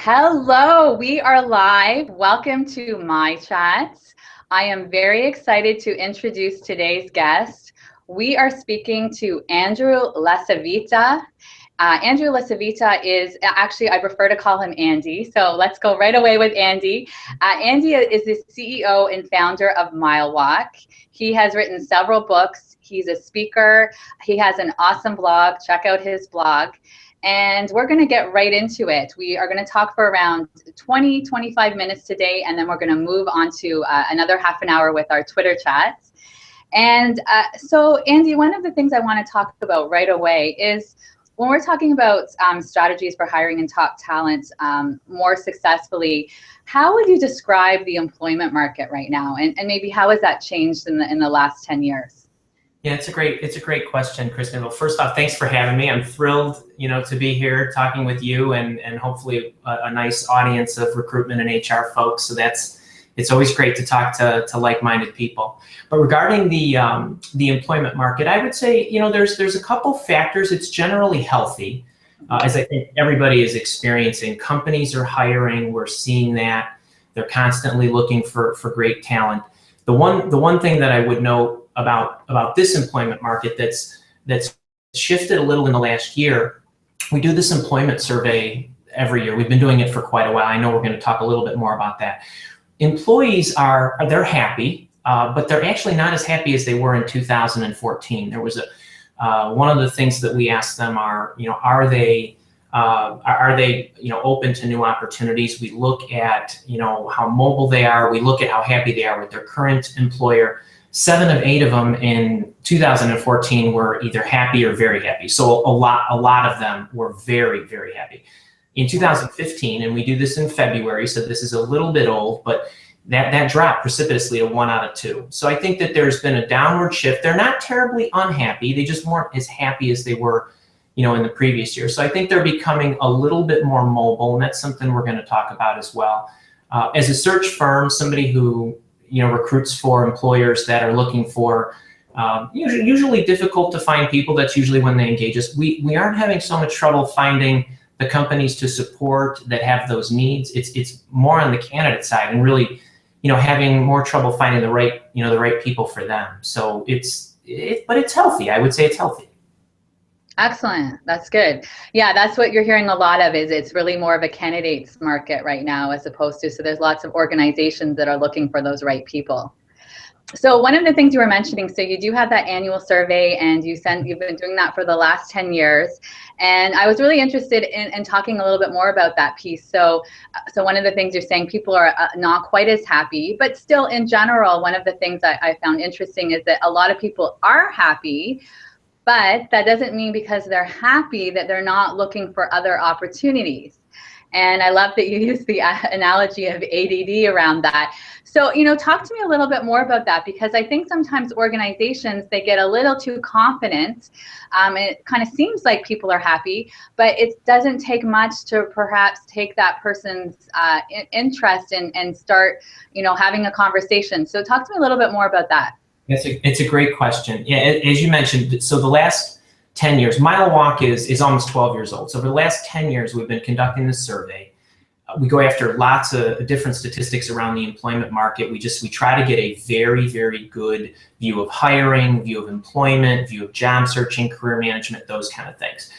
Hello, we are live. Welcome to my chats. I am very excited to introduce today's guest. We are speaking to Andrew LaCivita. Andrew LaCivita is actually, I prefer to call him Andy. So let's go right away with Andy. Andy is the CEO and founder of Mile Walk. He has written several books. He's a speaker. He has an awesome blog. Check out his blog. And we're going to get right into it. We are going to talk for around 25 minutes today, and then we're going to move on to another half an hour with our Twitter chats. And so, Andy, one of the things I want to talk about right away is when we're talking about strategies for hiring and top talent more successfully, how would you describe the employment market right now? And maybe how has that changed in the last 10 years? Yeah, it's a great question, Kristen. Well, first off, thanks for having me. I'm thrilled, to be here talking with you and hopefully a nice audience of recruitment and HR folks. So it's always great to talk to like-minded people. But regarding the employment market, I would say, there's a couple factors. It's generally healthy, as I think everybody is experiencing. Companies are hiring. We're seeing that. They're constantly looking for great talent. The one thing that I would note about this employment market that's shifted a little in the last year. We do this employment survey every year. We've been doing it for quite a while. I know we're going to talk a little bit more about that. Employees they're happy, but they're actually not as happy as they were in 2014. There was one of the things that we asked them are they open to new opportunities. We look at how mobile they are. We look at how happy they are with their current employer. 7 of 8 of them in 2014 were either happy or very happy. So a lot of them were very, very happy. In 2015, and we do this in February, so this is a little bit old, but that dropped precipitously to 1 out of 2. So I think that there's been a downward shift. They're not terribly unhappy. They just weren't as happy as they were, in the previous year. So I think they're becoming a little bit more mobile, and that's something we're going to talk about as well. As a search firm, somebody who recruits for employers that are looking for usually difficult to find people. That's usually when they engage us. We aren't having so much trouble finding the companies to support that have those needs. It's more on the candidate side and really, having more trouble finding the right people for them. So but it's healthy. I would say it's healthy. Excellent. That's good. Yeah, that's what you're hearing a lot of is it's really more of a candidates market right now as opposed to, so there's lots of organizations that are looking for those right people. So one of the things you were mentioning, so you do have that annual survey and you've been doing that for the last 10 years. And I was really interested in talking a little bit more about that piece. So one of the things you're saying, people are not quite as happy, but still in general, one of the things that I found interesting is that a lot of people are happy. But that doesn't mean because they're happy that they're not looking for other opportunities. And I love that you use the analogy of ADD around that. So, talk to me a little bit more about that, because I think sometimes organizations, they get a little too confident. It kind of seems like people are happy, but it doesn't take much to perhaps take that person's interest and start, having a conversation. So talk to me a little bit more about that. It's a great question. Yeah, as you mentioned, so the last 10 years, Mile Walk is almost 12 years old. So for the last 10 years, we've been conducting this survey. We go after lots of different statistics around the employment market. We try to get a very, very good view of hiring, view of employment, view of job searching, career management, those kind of things.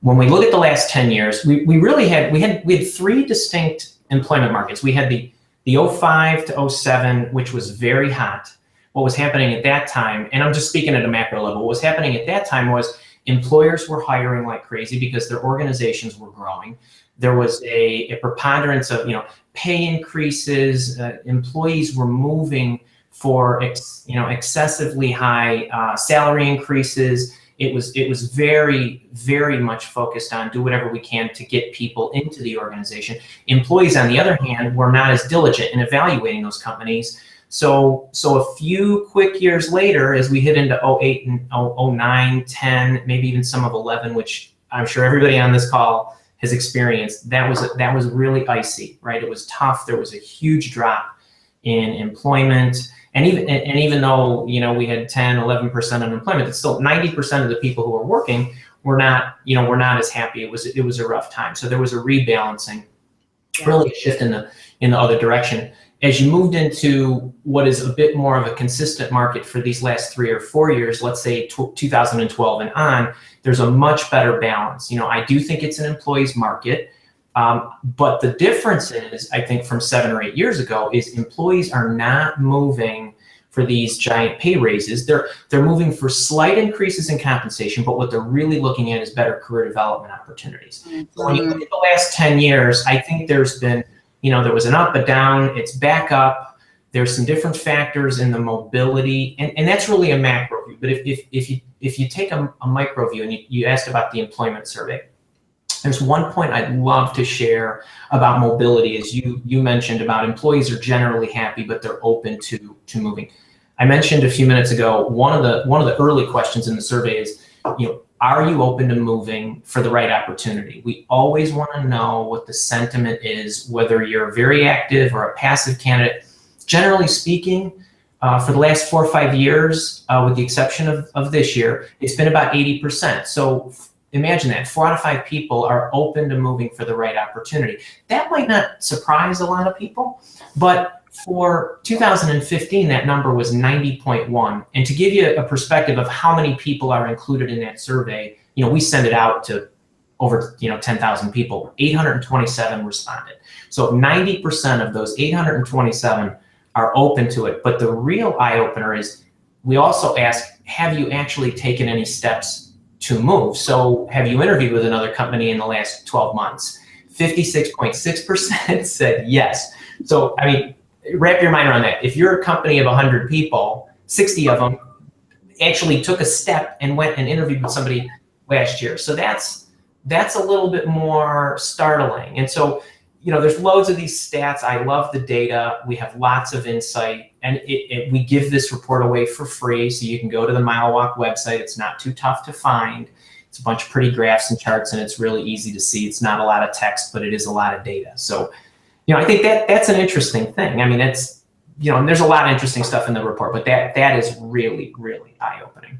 When we look at the last 10 years, we had 3 distinct employment markets. We had the 05 to 07, which was very hot. What was happening at that time, and I'm just speaking at a macro level, what was happening at that time was employers were hiring like crazy because their organizations were growing. There was a preponderance of pay increases. Employees were moving for excessively high salary increases. It was very, very much focused on do whatever we can to get people into the organization. Employees, on the other hand, were not as diligent in evaluating those companies. So a few quick years later, as we hit into 08 and 09, 10, maybe even some of 11, which I'm sure everybody on this call has experienced, that was really icy, right? It was tough. There was a huge drop in employment, and even though we had 10, 11% unemployment, it's still 90% of the people who were working were not as happy. It was a rough time. So there was a rebalancing. really a shift in the other direction. As you moved into what is a bit more of a consistent market for these last 3 or 4 years, let's say 2012 and on, there's a much better balance. I do think it's an employee's market, but the difference is, I think from 7 or 8 years ago, is employees are not moving for these giant pay raises. They're moving for slight increases in compensation, but what they're really looking at is better career development opportunities. So when you look at the last 10 years, I think there's been, there was an up, a down, it's back up. There's some different factors in the mobility, and that's really a macro view. But if you take a micro view, and you asked about the employment survey, there's one point I'd love to share about mobility, as you mentioned about employees are generally happy, but they're open to moving. I mentioned a few minutes ago, one of the early questions in the survey is, are you open to moving for the right opportunity? We always want to know what the sentiment is, whether you're very active or a passive candidate. Generally speaking, for the last 4 or 5 years, with the exception of this year, it's been about 80%. So imagine that 4 out of 5 people are open to moving for the right opportunity. That might not surprise a lot of people, but for 2015, that number was 90.1. And to give you a perspective of how many people are included in that survey, we send it out to over 10,000 people. 827 responded. So 90% of those 827 are open to it. But the real eye-opener is, we also ask, have you actually taken any steps to move? So have you interviewed with another company in the last 12 months? 56.6% said yes. So, wrap your mind around that. If you're a company of 100 people, 60 of them actually took a step and went and interviewed with somebody last year. So that's a little bit more startling. And so, there's loads of these stats. I love the data. We have lots of insight, and we give this report away for free. So you can go to the Mile Walk website. It's not too tough to find. It's a bunch of pretty graphs and charts, and it's really easy to see. It's not a lot of text, but it is a lot of data. So, I think that's an interesting thing. It's, and there's a lot of interesting stuff in the report, but that is really, really eye-opening.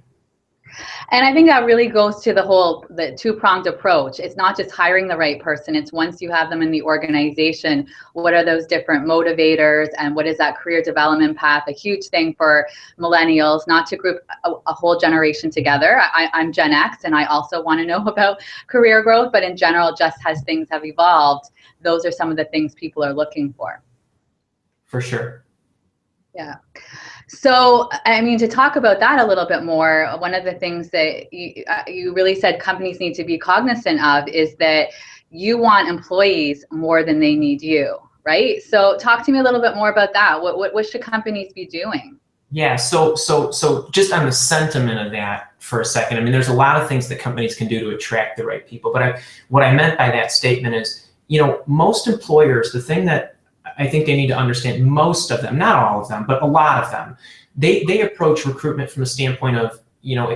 And I think that really goes to the two-pronged approach. It's not just hiring the right person. It's once you have them in the organization, what are those different motivators and what is that career development path? A huge thing for millennials, not to group a whole generation together. I'm Gen X, and I also want to know about career growth, but in general, just as things have evolved, those are some of the things people are looking for. For sure. Yeah. So, to talk about that a little bit more, one of the things that you really said companies need to be cognizant of is that you want employees more than they need you, right? So talk to me a little bit more about that. What should companies be doing? Yeah, so just on the sentiment of that for a second, there's a lot of things that companies can do to attract the right people. But what I meant by that statement is, most employers, the thing that I think they need to understand, most of them, not all of them, but a lot of them, they approach recruitment from a standpoint of,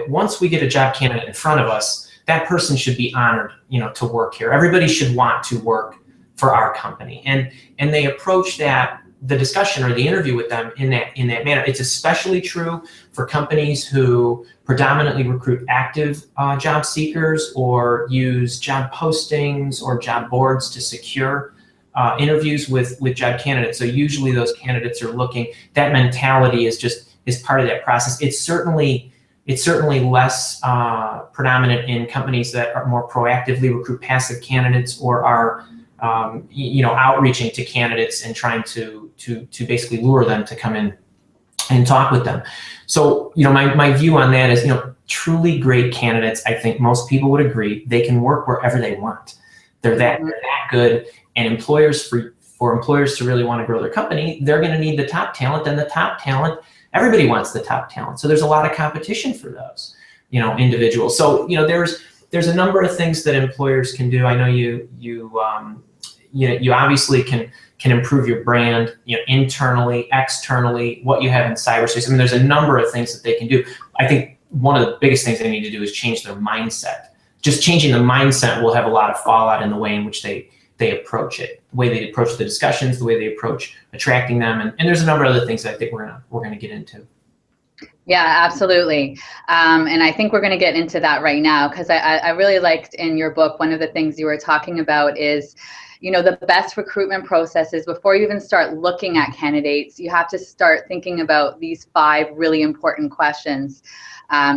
once we get a job candidate in front of us, that person should be honored, to work here. Everybody should want to work for our company. And they approach the discussion or the interview with them in that manner. It's especially true for companies who predominantly recruit active job seekers or use job postings or job boards to secure interviews with job candidates. So usually those candidates are looking, that mentality is part of that process. It's certainly less predominant in companies that are more proactively recruit passive candidates or are outreaching to candidates and trying to basically lure them to come in and talk with them. So my view on that is, truly great candidates, I think most people would agree, they can work wherever they want. They're that good. And employers, for employers to really want to grow their company, they're going to need the top talent, and the top talent, everybody wants the top talent. So there's a lot of competition for those, individuals. So, there's a number of things that employers can do. I know you obviously can improve your brand, internally, externally, what you have in cyberspace. There's a number of things that they can do. I think one of the biggest things they need to do is change their mindset. Just changing the mindset will have a lot of fallout in the way in which they approach it, the way they approach the discussions, the way they approach attracting them, and there's a number of other things that I think we're gonna get into. Yeah, absolutely. And I think we're going to get into that right now, because I really liked in your book, one of the things you were talking about is, the best recruitment process is before you even start looking at candidates, you have to start thinking about these 5 really important questions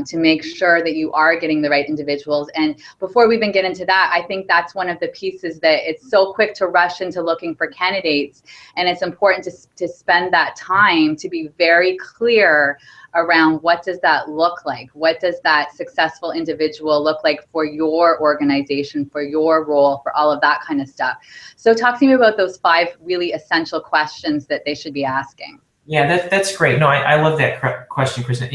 to make sure that you are getting the right individuals. And before we even get into that, I think that's one of the pieces that it's so quick to rush into looking for candidates. And it's important to spend that time to be very clear around what does that look like? What does that successful individual look like for your organization, for your role, for all of that kind of stuff? So talk to me about those 5 really essential questions that they should be asking. Yeah, that's great. No, I love that question, Kristen.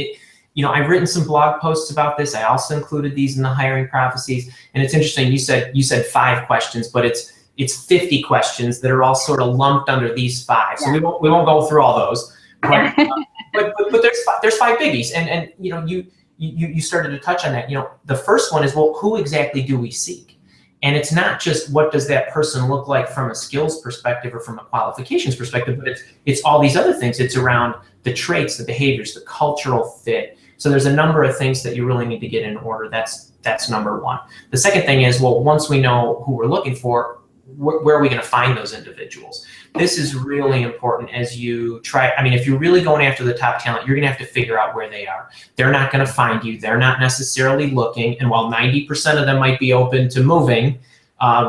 I've written some blog posts about this. I also included these in the hiring prophecies. And it's interesting, you said 5 questions, but it's 50 questions that are all sort of lumped under these 5. So we won't go through all those. But, but there's 5 biggies, and you started to touch on that. The first one is, well, who exactly do we seek? And it's not just what does that person look like from a skills perspective or from a qualifications perspective, but it's all these other things. It's around the traits, the behaviors, the cultural fit. So there's a number of things that you really need to get in order. That's number one. The second thing is, well, once we know who we're looking for, where are we going to find those individuals? This is really important as you try. I mean, if you're really going after the top talent, you're going to have to figure out where they are. They're not going to find you. They're not necessarily looking. And while 90% of them might be open to moving,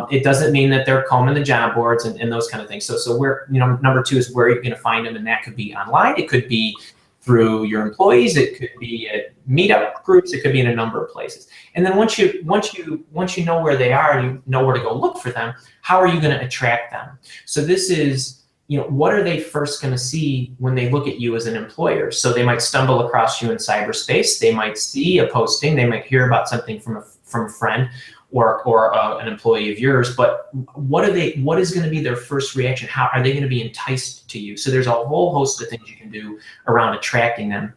it doesn't mean that they're combing the job boards and those kind of things. So where, number 2 is where you're going to find them. And that could be online. It could be through your employees. It could be at meetup groups. It could be in a number of places. And then once you know where they are and you know where to go look for them, how are you going to attract them? So this is, what are they first going to see when they look at you as an employer? So they might stumble across you in cyberspace. They might see a posting. They might hear about something from a friend or an employee of yours. But what is going to be their first reaction? How are they going to be enticed to you? So there's a whole host of things you can do around attracting them.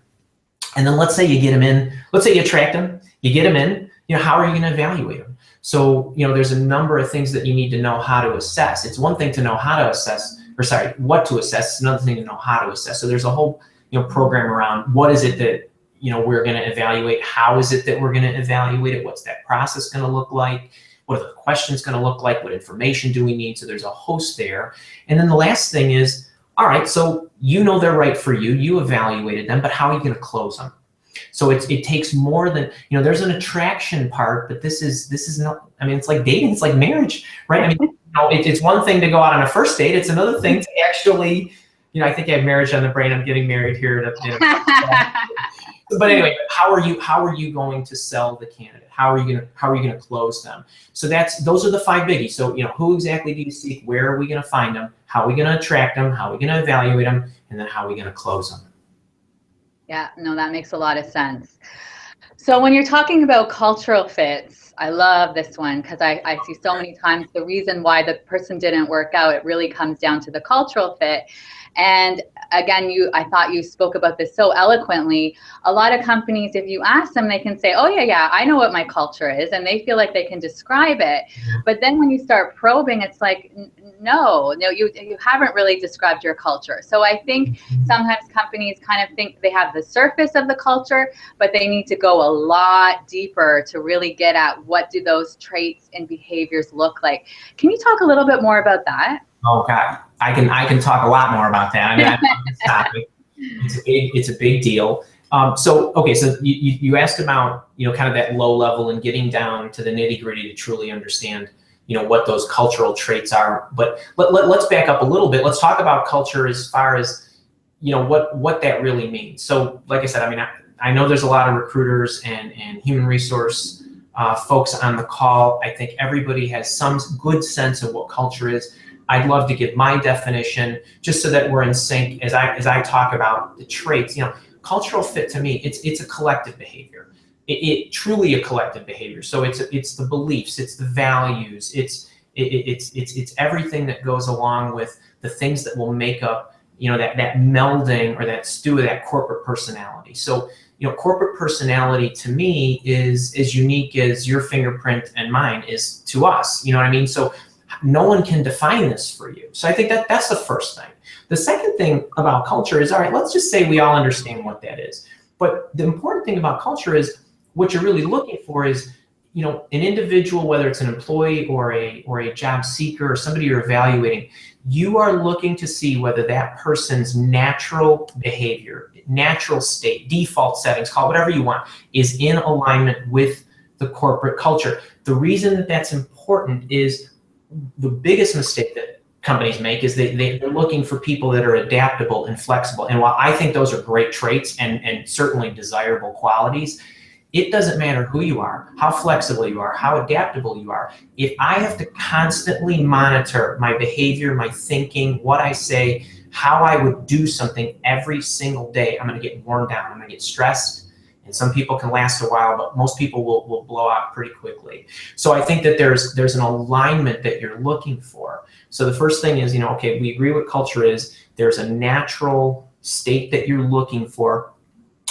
And then let's say you get them in. Let's say you attract them. You get them in. How are you going to evaluate them? So, there's a number of things that you need to know how to assess. It's one thing to know how to assess, what to assess. It's another thing to know how to assess. So there's a whole, program around what is it that, we're going to evaluate? How is it that we're going to evaluate it? What's that process going to look like? What are the questions going to look like? What information do we need? So there's a host there. And then the last thing is, all right, so they're right for you. You evaluated them, but how are you going to close them? So it takes more than, there's an attraction part, but this is not, it's like dating, it's like marriage, right? It's one thing to go out on a first date. It's another thing to actually, I think I have marriage on the brain. I'm getting married here. But anyway, how are you going to sell the candidate? How are you going to close them? So those are the 5 biggies. So, who exactly do you seek? Where are we going to find them? How are we going to attract them? How are we going to evaluate them? And then how are we going to close them? Yeah, no, that makes a lot of sense. So when you're talking about cultural fits, I love this one because I see so many times the reason why the person didn't work out, it really comes down to the cultural fit. And again, I thought you spoke about this so eloquently. A lot of companies, if you ask them, they can say, oh yeah, I know what my culture is. And they feel like they can describe it. But then when you start probing, it's like, no, you haven't really described your culture. So I think sometimes companies kind of think they have the surface of the culture, but they need to go a lot deeper to really get at what do those traits and behaviors look like. Can you talk a little bit more about that? Oh God, I can talk a lot more about that. I love this topic. It's a big deal. So you asked about kind of that low level and getting down to the nitty gritty to truly understand what those cultural traits are. But let's back up a little bit. Let's talk about culture as far as what that really means. So like I said, I know there's a lot of recruiters and human resource folks on the call. I think everybody has some good sense of what culture is. I'd love to give my definition just so that we're in sync as I talk about the traits. Cultural fit to me, it's a collective behavior. It truly a collective behavior. So it's the beliefs, it's the values, it's everything that goes along with the things that will make up that melding or that stew of that corporate personality. So corporate personality to me is as unique as your fingerprint and mine is to us. You know what I mean? So no one can define this for you. So I think that's the first thing. The second thing about culture is, all right, let's just say we all understand what that is. But the important thing about culture is what you're really looking for is, an individual, whether it's an employee or a job seeker or somebody you're evaluating, you are looking to see whether that person's natural behavior, natural state, default settings, call it whatever you want, is in alignment with the corporate culture. The reason that that's important is the biggest mistake that companies make is they're looking for people that are adaptable and flexible. And while I think those are great traits and certainly desirable qualities, it doesn't matter who you are, how flexible you are, how adaptable you are. If I have to constantly monitor my behavior, my thinking, what I say, how I would do something every single day, I'm going to get worn down. I'm going to get stressed. And some people can last a while, but most people will blow out pretty quickly. So I think that there's an alignment that you're looking for. So the first thing is, okay, we agree what culture is. There's a natural state that you're looking for.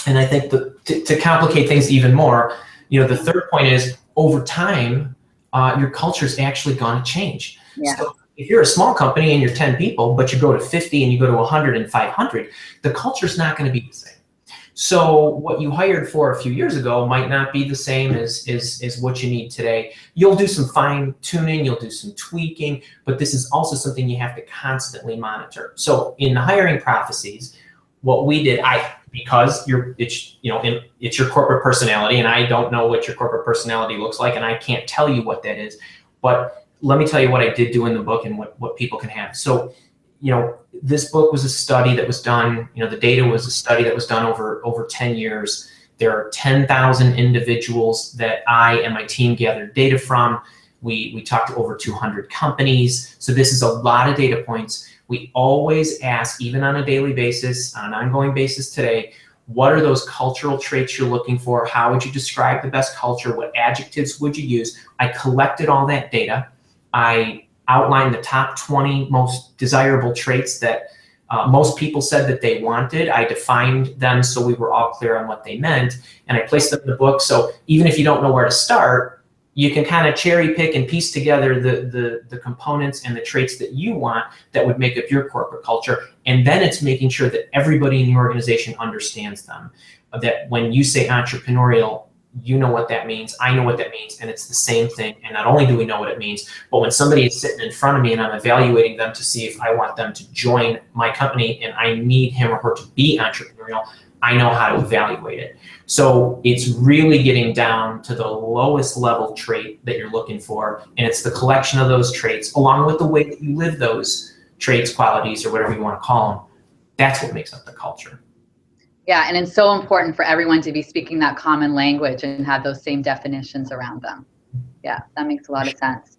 And I think to complicate things even more, the third point is over time, your culture is actually going to change. Yeah. So if you're a small company and you're 10 people, but you go to 50 and you go to 100 and 500, the culture is not going to be the same. So what you hired for a few years ago might not be the same as what you need today. You'll do some fine tuning, you'll do some tweaking, but this is also something you have to constantly monitor. So in the hiring processes, what we did, because it's your corporate personality, and I don't know what your corporate personality looks like, and I can't tell you what that is, but let me tell you what I did do in the book and what people can have. So, this book was a study that was done, the data was a study that was done over 10 years. There are 10,000 individuals that I and my team gathered data from. We talked to over 200 companies. So this is a lot of data points. We always ask, even on a daily basis, on an ongoing basis today, what are those cultural traits you're looking for? How would you describe the best culture? What adjectives would you use? I collected all that data. I outlined the top 20 most desirable traits that most people said that they wanted. I defined them so we were all clear on what they meant, and I placed them in the book. So even if you don't know where to start, you can kind of cherry pick and piece together the components and the traits that you want that would make up your corporate culture. And then it's making sure that everybody in the organization understands them. That when you say entrepreneurial, you know what that means, I know what that means, and it's the same thing. And not only do we know what it means, but when somebody is sitting in front of me and I'm evaluating them to see if I want them to join my company and I need him or her to be entrepreneurial, I know how to evaluate it. So it's really getting down to the lowest level trait that you're looking for, and it's the collection of those traits along with the way that you live those traits, qualities, or whatever you want to call them. That's what makes up the culture. Yeah, and it's so important for everyone to be speaking that common language and have those same definitions around them. Yeah, that makes a lot of sense.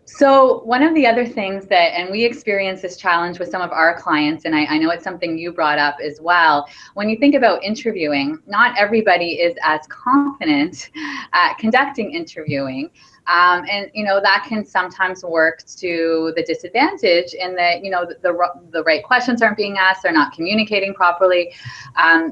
So one of the other things and we experience this challenge with some of our clients, and I know it's something you brought up as well, when you think about interviewing, not everybody is as confident at conducting interviewing. And that can sometimes work to the disadvantage in that the right questions aren't being asked, they're not communicating properly.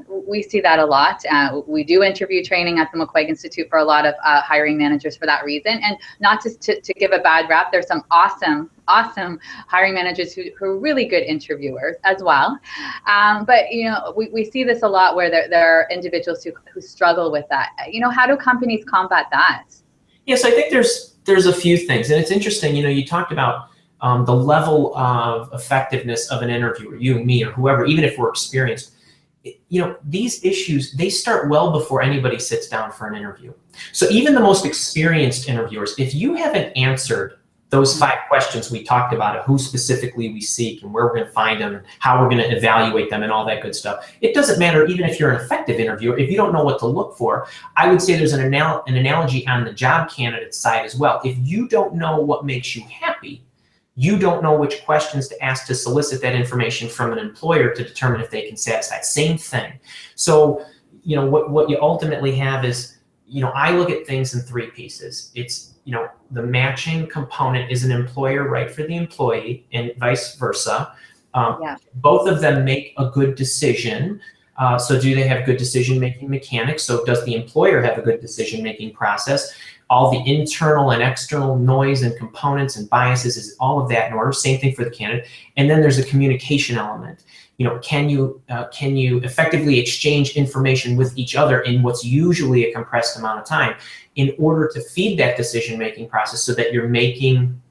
We see that a lot. We do interview training at the McQuaig Institute for a lot of hiring managers for that reason. And not just to give a bad rap, there's some awesome hiring managers who are really good interviewers as well. But we see this a lot where there are individuals who struggle with that. How do companies combat that? Yes, I think there's a few things, and it's interesting. You talked about the level of effectiveness of an interviewer, you, me, or whoever, even if we're experienced. These issues, they start well before anybody sits down for an interview. So even the most experienced interviewers, if you haven't answered those 5 questions we talked about, of who specifically we seek and where we're going to find them and how we're going to evaluate them and all that good stuff. It doesn't matter even if you're an effective interviewer, if you don't know what to look for. I would say there's an analogy on the job candidate side as well. If you don't know what makes you happy, you don't know which questions to ask to solicit that information from an employer to determine if they can satisfy. Same thing. So, what you ultimately have is, I look at things in 3 pieces. It's, the matching component is an employer right for the employee and vice versa. Both of them make a good decision. So do they have good decision-making mechanics? So does the employer have a good decision-making process? All the internal and external noise and components and biases, is all of that in order? Same thing for the candidate. And then there's a communication element. can you effectively exchange information with each other in what's usually a compressed amount of time in order to feed that decision-making process so that you're making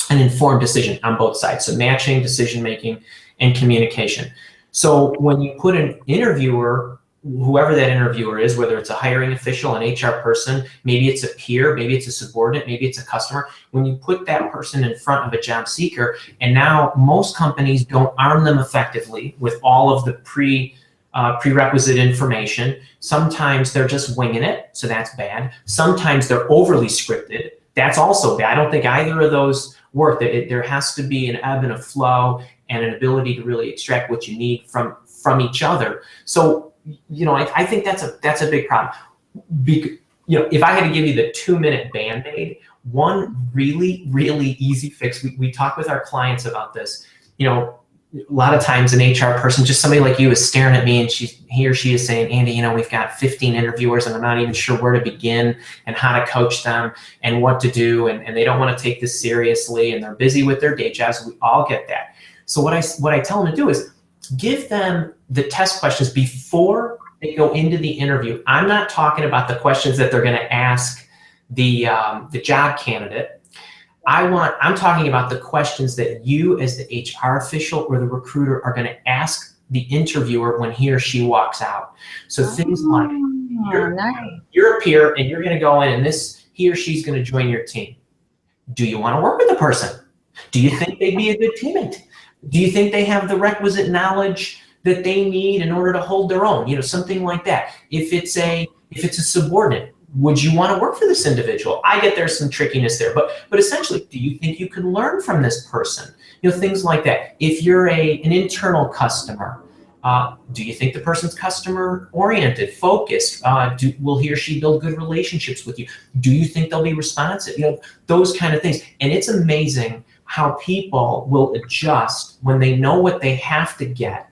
an informed decision on both sides. So matching, decision-making, and communication. So when you put an interviewer, whoever that interviewer is, whether it's a hiring official, an HR person, maybe it's a peer, maybe it's a subordinate, maybe it's a customer, when you put that person in front of a job seeker, and now most companies don't arm them effectively with all of the prerequisite information. Sometimes they're just winging it, so that's bad. Sometimes they're overly scripted. That's also bad. I don't think either of those work. There has to be an ebb and a flow and an ability to really extract what you need from each other. So, I think that's a big problem. If I had to give you the 2-minute Band-Aid, one really, really easy fix, we talk with our clients about this. A lot of times an HR person, just somebody like you, is staring at me and he or she is saying, Andy, we've got 15 interviewers and I'm not even sure where to begin and how to coach them and what to do. And they don't want to take this seriously and they're busy with their day jobs. We all get that. So what I tell them to do is give them the test questions before they go into the interview. I'm not talking about the questions that they're going to ask the job candidate. I'm talking about the questions that you as the HR official or the recruiter are going to ask the interviewer when he or she walks out. So things like, you're a peer and you're going to go in and he or she's going to join your team. Do you want to work with the person? Do you think they'd be a good teammate? Do you think they have the requisite knowledge that they need in order to hold their own? Something like that. If it's a subordinate, would you want to work for this individual? I get there's some trickiness there, but essentially, do you think you can learn from this person? Things like that. If you're an internal customer, do you think the person's customer oriented, focused? Will he or she build good relationships with you? Do you think they'll be responsive? Those kind of things. And it's amazing how people will adjust when they know what they have to get.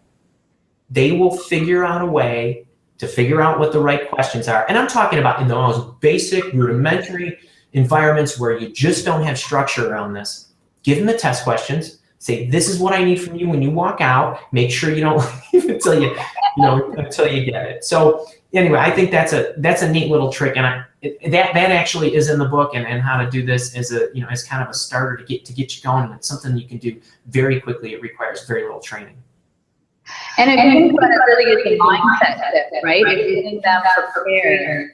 They will figure out a way to figure out what the right questions are. And I'm talking about in the most basic, rudimentary environments where you just don't have structure around this. Give them the test questions. Say, this is what I need from you when you walk out. Make sure you don't leave until you get it. So anyway, I think that's a neat little trick, and that actually is in the book, and how to do this as as kind of a starter to get you going. And it's something you can do very quickly. It requires very little training. And I think what it really is a mindset shift, right? It's getting them prepared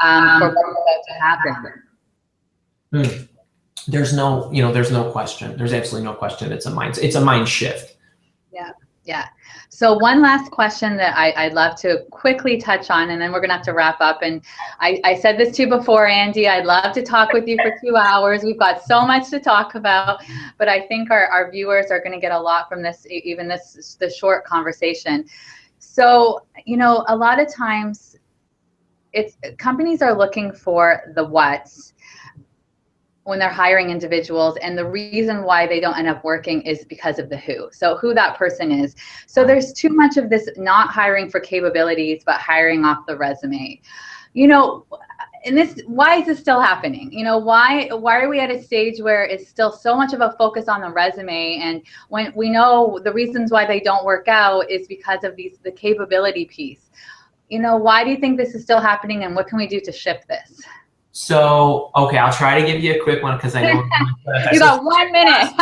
for what's about to happen. There's no question. There's absolutely no question. It's a mind shift. Yeah. So one last question that I'd love to quickly touch on, and then we're gonna have to wrap up. And I said this to you before, Andy, I'd love to talk with you for 2 hours. We've got so much to talk about, but I think our viewers are gonna get a lot from this, even this short conversation. So, a lot of times companies are looking for the what's when they're hiring individuals, and the reason why they don't end up working is because of the who. So who that person is. So there's too much of this not hiring for capabilities, but hiring off the resume. And why is this still happening? Why are we at a stage where it's still so much of a focus on the resume, and when we know the reasons why they don't work out is because of the capability piece? Why do you think this is still happening, and what can we do to shift this? So, okay, I'll try to give you a quick one because I know you got 1 minute.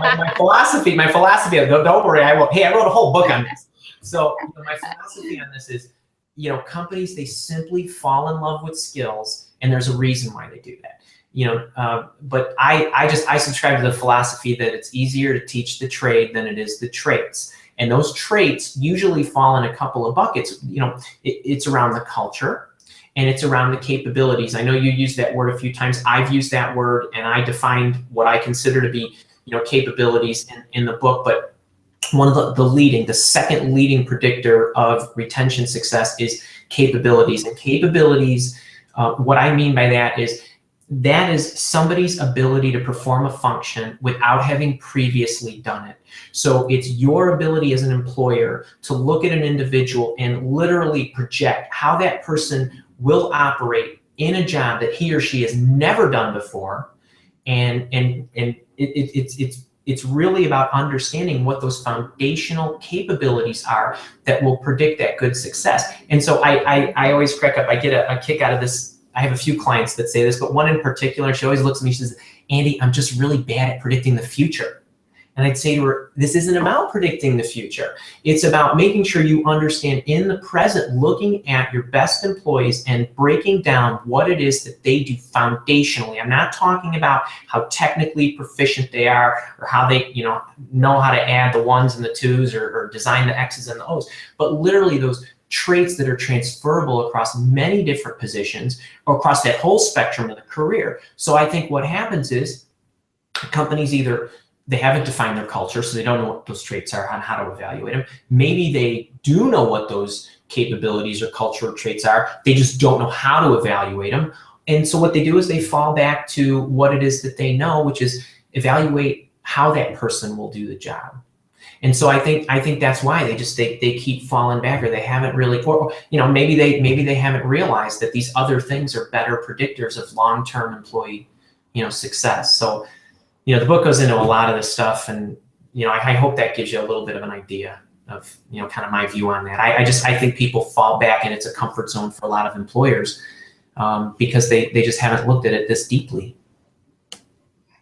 my philosophy. Don't worry, I wrote a whole book on this. So my philosophy on this is, companies, they simply fall in love with skills, and there's a reason why they do that. But I subscribe to the philosophy that it's easier to teach the trade than it is the traits. And those traits usually fall in a couple of buckets. It's around the culture, and it's around the capabilities. I know you used that word a few times. I've used that word, and I defined what I consider to be, capabilities in the book. But one of the second leading predictor of retention success is capabilities. And capabilities, what I mean by that is somebody's ability to perform a function without having previously done it. So it's your ability as an employer to look at an individual and literally project how that person will operate in a job that he or she has never done before, and it's it's really about understanding what those foundational capabilities are that will predict that good success. And so I always crack up. I get a kick out of this. I have a few clients that say this, but one in particular, she always looks at me, she says, Andy, I'm just really bad at predicting the future. And I'd say to her, this isn't about predicting the future. It's about making sure you understand in the present, looking at your best employees and breaking down what it is that they do foundationally. I'm not talking about how technically proficient they are or how they know how to add the ones and the twos or design the X's and the O's, but literally those traits that are transferable across many different positions or across that whole spectrum of the career. So I think what happens is companies either they haven't defined their culture, so they don't know what those traits are on how to evaluate them. Maybe they do know what those capabilities or cultural traits are. They just don't know how to evaluate them. And so what they do is they fall back to what it is that they know, which is evaluate how that person will do the job. And so I think that's why they keep falling back, or they haven't really, or maybe they haven't realized that these other things are better predictors of long-term employee success. So the book goes into a lot of this stuff, and I hope that gives you a little bit of an idea of kind of my view on that. I think people fall back, and it's a comfort zone for a lot of employers because they just haven't looked at it this deeply.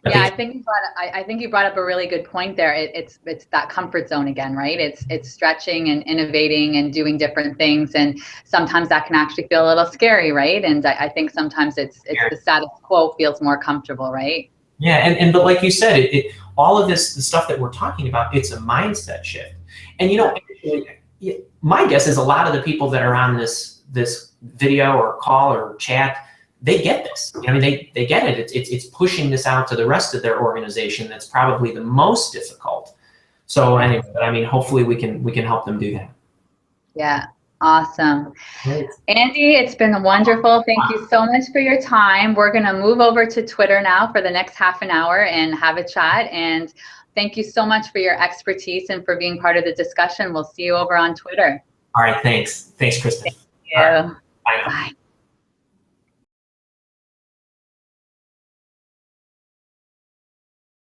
Yeah, I think you brought up a really good point there. It's that comfort zone again, right? It's stretching and innovating and doing different things, and sometimes that can actually feel a little scary, right? And I think sometimes it's the status quo feels more comfortable, right? Yeah, but like you said, all of the stuff that we're talking about, it's a mindset shift. And my guess is a lot of the people that are on this video or call or chat, they get this. They get it. It's pushing this out to the rest of their organization. That's probably the most difficult. So anyway, hopefully we can help them do that. Yeah. Awesome. Great. Andy, it's been wonderful. Thank you so much for your time. We're going to move over to Twitter now for the next half an hour and have a chat. And thank you so much for your expertise and for being part of the discussion. We'll see you over on Twitter. All right. Thanks. Thanks, Kristen. Thank you. Right. Bye now. Bye.